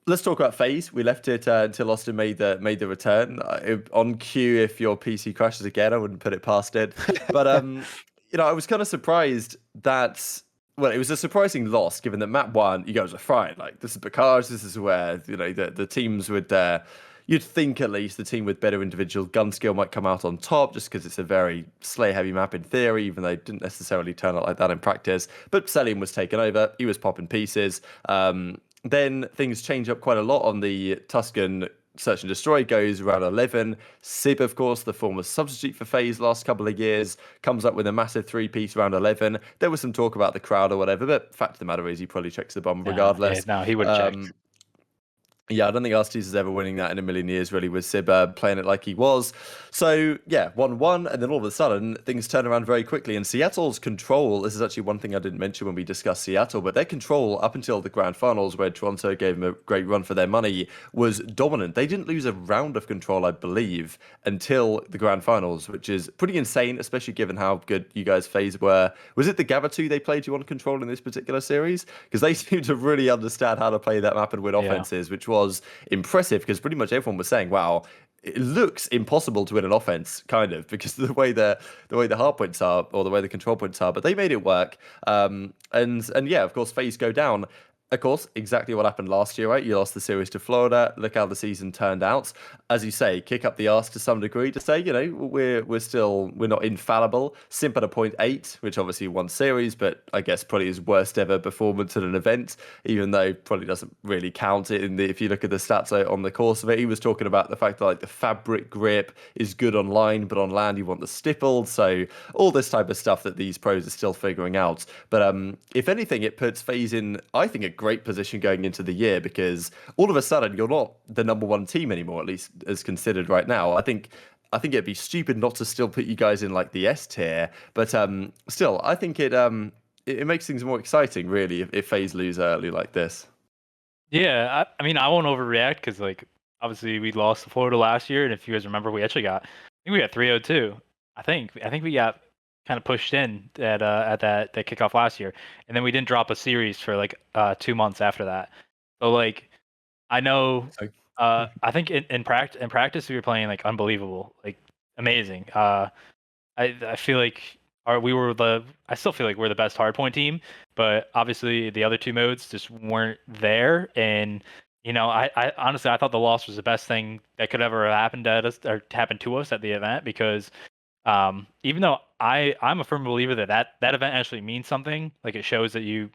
let's talk about FaZe. We left it until Austin made the return. On cue, if your PC crashes again, I wouldn't put it past it. But I was kind of surprised that. Well, it was a surprising loss, given that map one, you guys were fine. Like, this is Bacage, this is where the teams would. You'd think at least the team with better individual gun skill might come out on top, just because it's a very Slayer heavy map in theory, even though it didn't necessarily turn out like that in practice. But cellium was taken over, he was popping pieces. Then things change up quite a lot on the Tuscan Search and Destroy goes around 11. Sib, of course, the former substitute for FaZe last couple of years, comes up with a massive three-piece around 11. There was some talk about the crowd or whatever, but fact of the matter is he probably checks the bomb regardless. No, he would have checked. Yeah, I don't think arcitys is ever winning that in a million years, really, with Sib playing it like he was. So, yeah, 1-1, and then all of a sudden, things turn around very quickly. And Seattle's control, this is actually one thing I didn't mention when we discussed Seattle, but their control up until the grand finals, where Toronto gave them a great run for their money, was dominant. They didn't lose a round of control, I believe, until the grand finals, which is pretty insane, especially given how good you guys FaZe were. Was it the Gava 2 they played you on control in this particular series? Because they seem to really understand how to play that map and win offenses, which was impressive, because pretty much everyone was saying, wow, it looks impossible to win an offense, kind of, because of the hard points are, or the way the control points are, but they made it work. And yeah, of course, FaZe go down. Of course, exactly what happened last year, right? You lost the series to Florida. Look how the season turned out. As you say, kick up the arse to some degree to say, we're not infallible. Simp at a 0.8, which obviously won series, but I guess probably his worst ever performance at an event, even though probably doesn't really count it if you look at the stats on the course of it. He was talking about the fact that like the fabric grip is good online, but on land you want the stippled. So all this type of stuff that these pros are still figuring out. But if anything, it puts FaZe in, I think, a great position going into the year, because all of a sudden you're not the number one team anymore, at least as considered right now. I think it'd be stupid not to still put you guys in like the S tier, but still, I think it makes things more exciting, really, if FaZe lose early like this. Yeah, I mean, I won't overreact because, like, obviously we lost to Florida last year, and if you guys remember, I think we got 3-0-2. I think we got kind of pushed in at that kickoff last year, and then we didn't drop a series for like 2 months after that. So like, I know, I think in practice we were playing like unbelievable, like amazing. I feel like I still feel like we're the best hardpoint team, but obviously the other two modes just weren't there. And I honestly I thought the loss was the best thing that could ever happen to us or happen to us at the event, because even though I'm a firm believer that event actually means something, like it shows that you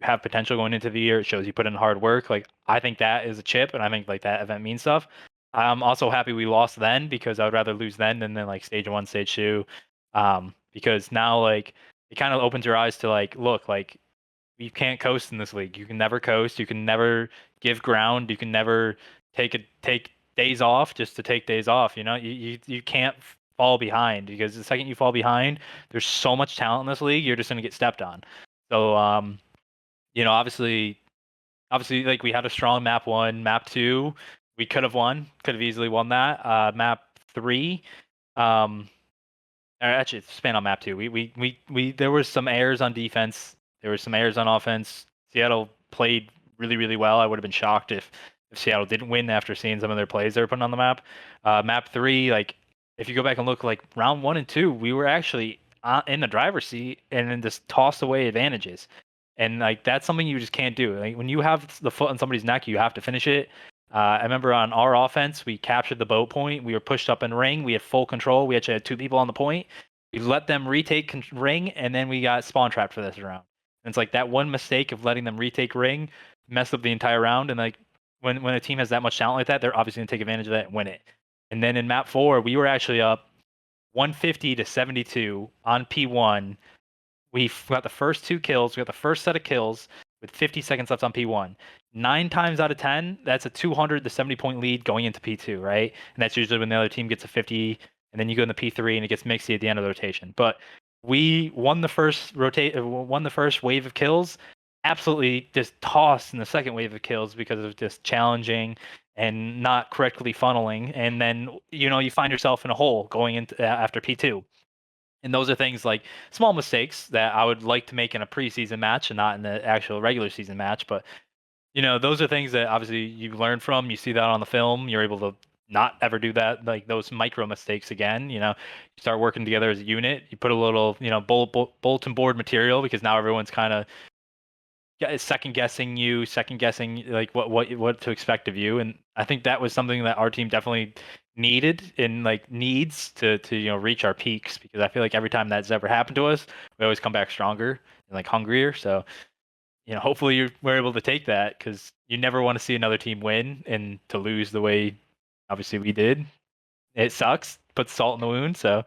have potential going into the year, it shows you put in hard work. Like, I think that is a chip, and I think like that event means stuff. I'm also happy we lost then, because I would rather lose then than like stage 1, stage 2. Because now like it kind of opens your eyes to like, look, like you can't coast in this league. You can never coast. You can never give ground. You can never take days off just to take days off. You can't fall behind, because the second you fall behind, there's so much talent in this league, you're just gonna get stepped on. So obviously like we had a strong map 1, map 2, we could have easily won that. Map 3, or actually span on map 2. We there was some errors on defense. There were some errors on offense. Seattle played really, really well. I would have been shocked if Seattle didn't win after seeing some of their plays they were putting on the map. Map 3, like if you go back and look, like round 1 and 2, we were actually in the driver's seat and then just tossed away advantages. And like that's something you just can't do. Like, when you have the foot on somebody's neck, you have to finish it. I remember on our offense, we captured the boat point. We were pushed up in ring. We had full control. We actually had 2 people on the point. We let them retake ring, and then we got spawn trapped for this round. And it's like that one mistake of letting them retake ring messed up the entire round. And like when a team has that much talent like that, they're obviously gonna take advantage of that and win it. And then in map 4, we were actually up 150 to 72 on P1. We got the first 2 kills. We got the first set of kills with 50 seconds left on P1. 9 times out of 10, that's a 200 to 70 point lead going into P2, right? And that's usually when the other team gets a 50, and then you go into P3 and it gets mixy at the end of the rotation. But we won the first wave of kills, absolutely just tossed in the second wave of kills because of just challenging and not correctly funneling. And then you find yourself in a hole going into after P2. And those are things like small mistakes that I would like to make in a preseason match and not in the actual regular season match. But those are things that obviously you learn from. You see that on the film. You're able to not ever do that, like those micro mistakes again. You start working together as a unit. You put a little, bulletin board material because now everyone's kind of second guessing you, second guessing like what to expect of you. And I think that was something that our team definitely needed and like needs to reach our peaks, because I feel like every time that's ever happened to us, we always come back stronger and like hungrier. So hopefully we're able to take that, because you never want to see another team win and to lose the way obviously we did. It sucks, puts salt in the wound. So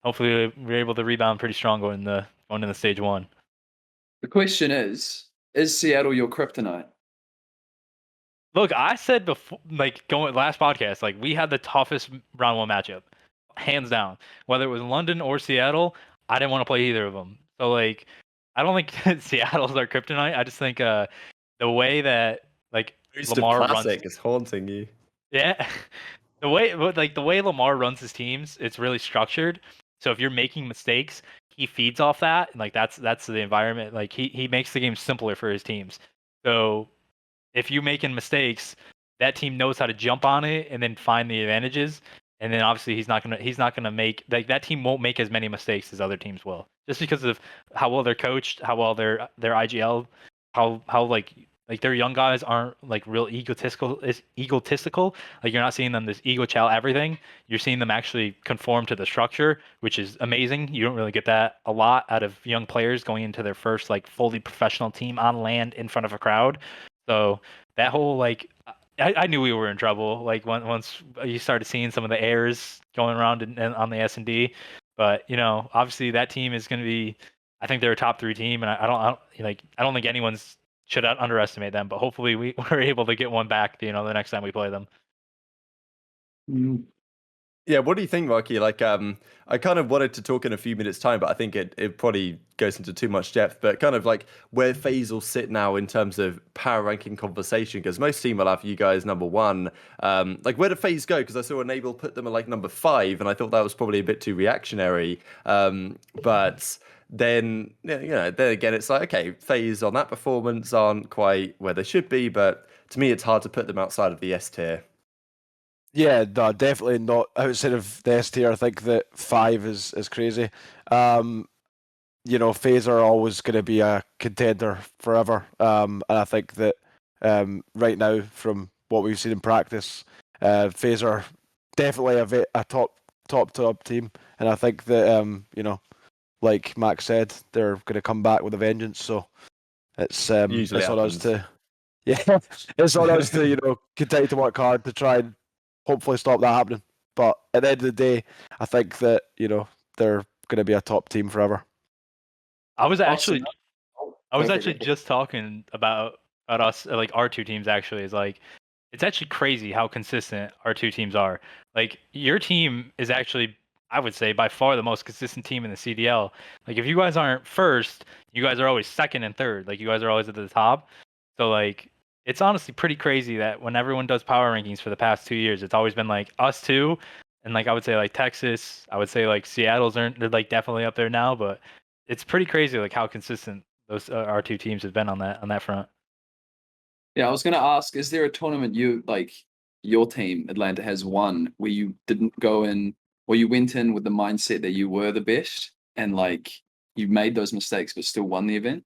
hopefully we're able to rebound pretty strong going into stage one. The question is Seattle your kryptonite? Look, I said before, like going last podcast, like we had the toughest round one matchup, hands down. Whether it was London or Seattle, I didn't want to play either of them. So like, I don't think Seattle's our kryptonite. I just think the way that like Lamar classic runs is haunting you. Yeah. The way Lamar runs his teams, it's really structured. So if you're making mistakes, he feeds off that, and like that's the environment. Like he makes the game simpler for his teams. So if you're making mistakes, that team knows how to jump on it and then find the advantages. And then obviously he's not gonna make, like, that team won't make as many mistakes as other teams will, just because of how well they're coached, how well their IGL, how like their young guys aren't like real egotistical. Like you're not seeing them this ego chow everything. You're seeing them actually conform to the structure, which is amazing. You don't really get that a lot out of young players going into their first like fully professional team on land in front of a crowd. So that whole like, I knew we were in trouble. Like once you started seeing some of the errors going around on the S&D, but obviously that team is going to be. I think they're a top 3 team, and I don't think anyone's should underestimate them. But hopefully we're able to get one back. The next time we play them. Yeah, what do you think, Rocky? Like, I kind of wanted to talk in a few minutes' time, but I think it probably goes into too much depth. But kind of like where FaZe will sit now in terms of power ranking conversation, because most team will have you guys number 1. Like, where do FaZe go? Because I saw Enable put them at like number 5, and I thought that was probably a bit too reactionary. But then then again, it's like, okay, FaZe on that performance aren't quite where they should be, but to me, it's hard to put them outside of the S tier. Yeah, no, definitely not outside of the S tier. I think that 5 is crazy. FaZe are always going to be a contender forever. And I think that right now, from what we've seen in practice, FaZe are definitely a top team. And I think that like Max said, they're going to come back with a vengeance. So it's on us to it's on us to continue to work hard to try and hopefully stop that happening. But at the end of the day, I think that they're going to be a top team forever. I was actually just talking about us, like our 2 teams. Actually, is like it's actually crazy how consistent our 2 teams are. Like your team is actually, I would say, by far the most consistent team in the CDL. Like if you guys aren't first, you guys are always second and third. Like you guys are always at the top. So like, it's honestly pretty crazy that when everyone does power rankings for the past 2 years, it's always been like us 2, and like I would say like Texas, I would say like Seattle's they're like definitely up there now, but it's pretty crazy like how consistent those our 2 teams have been on that front. Yeah, I was going to ask, is there a tournament your team Atlanta has won where you didn't go in, or you went in with the mindset that you were the best and like you made those mistakes but still won the event?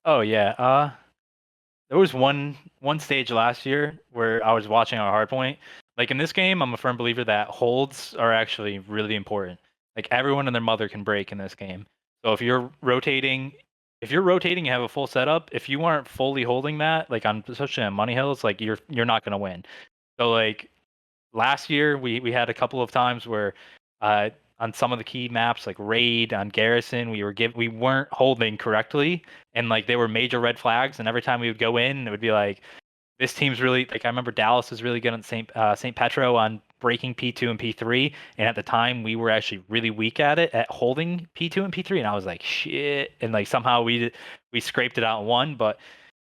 Oh yeah, there was one stage last year where I was watching our hardpoint. Like in this game, I'm a firm believer that holds are actually really important. Like everyone and their mother can break in this game. So if you're rotating, you have a full setup. If you aren't fully holding that, like especially on Money Hills, like you're not gonna win. So like last year, we had a couple of times where on some of the key maps like Raid, on Garrison, we weren't holding correctly, and like they were major red flags. And every time we would go in, it would be like, this team's really, like, I remember Dallas was really good on St. Petro on breaking P2 and P3, and at the time we were actually really weak at holding P2 and P3, and I was like, shit, and like somehow we scraped it out and won. But